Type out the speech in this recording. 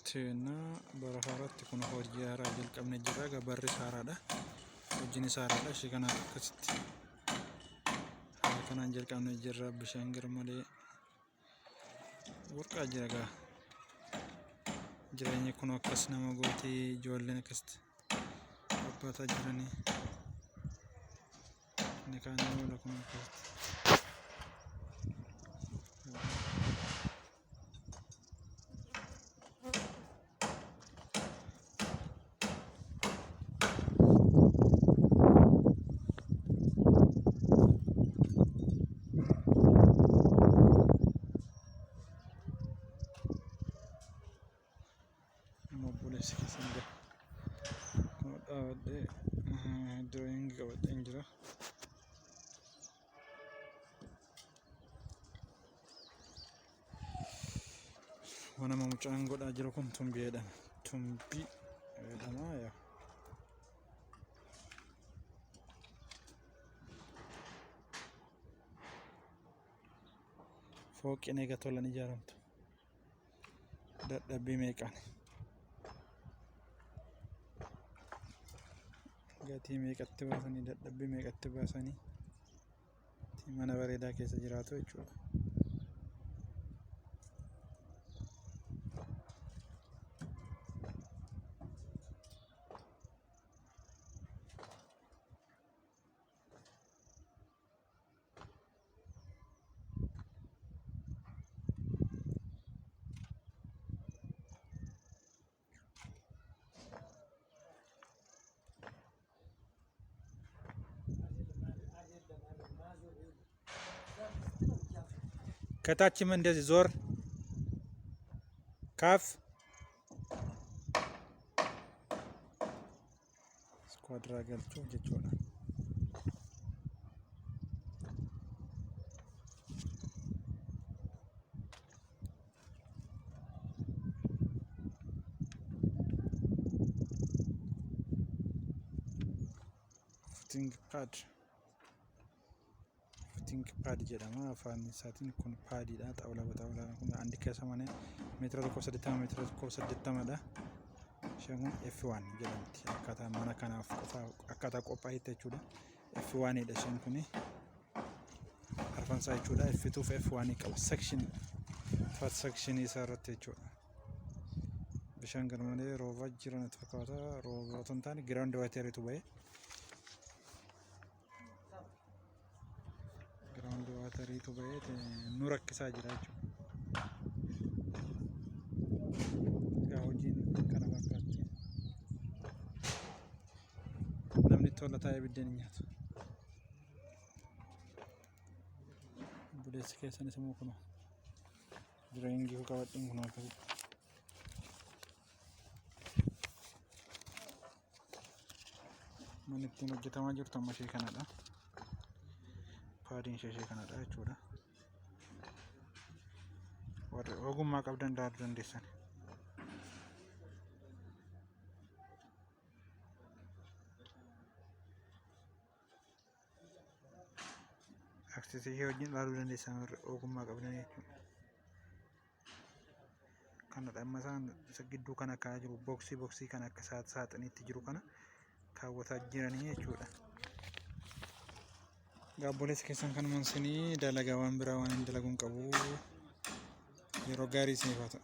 Tena baraharatti kun hojii haaraa jalqabne jira. Gabarri haaraadha. Hojiin haaraadha. Ishee kana akkasitti kanaan jalqabne jira. Bishaan garmalee warqaa jira gaa. Jireenya kun akkas nama gootii ijoolleen akkasitti abbaataa jiranii. Inni kaan immoo kun akkasitti. Drawing qabadhee jira. Waan nama mucaan godhaa jiru kun tumbii jedhama. Tumbii jedhama yaa. Fooqeen eega tolan ijaaramtu. Dadhabbii meeqaan? Gatii meeqatti baasanii dadhabbii meeqatti baasanii mana bareedaa keessa jiraatu jechuudha. ከታችም እንደዚህ ዞር ካፍ ስኳድራ ገልቹ ጀቾና ፉቲንግ pad jedhama afaan isaatiin kun paadiidha. Xaawulaa kun andi keessa mana meetira 180 meetira 180 dha. Isheen kun F1 jedhamti. Akkaataa mana kanaaf qofa akkaataa qophaa'e jechuudha. F1 dha isheen kun. Arfan isaa jechuudha. F2 fi F1 qaba. Section isaa irratti jechuudha. Bishaan garmalee roobaa jiran fakkaata. Roobota hin taane ground wateriitu ba'e. Ground wateriitu ba'e nu rakkisaa jira jechuudha. Egaa hojiin kana fakkaatti. Namni tola taa'ee biddeen hin nyaatu. Buleessi keessanis immoo kunoo jireenya qabadhiin kunoo akkasitti. Manni ittiin hojjetamaa jirtu amma ishee kanadha. Paadiin ishee kanadha jechuudha. Warri ogummaa qabdan daaduu dandeessan. Aksesii ishee wajjin ilaaluu dandeessan warri ogummaa qabdan jechuudha. Kanadha amma isaan isa gidduu kana kaa'aa jiru. Boksii kana akka saaxiniitti jiru kana kaawwataa jiranii jechuudha. Gaabboleessa keessan kan mansinii dalagaa waan biraa waan hin dalaguun qabu yeroo gaarii isiniif haa ta'u.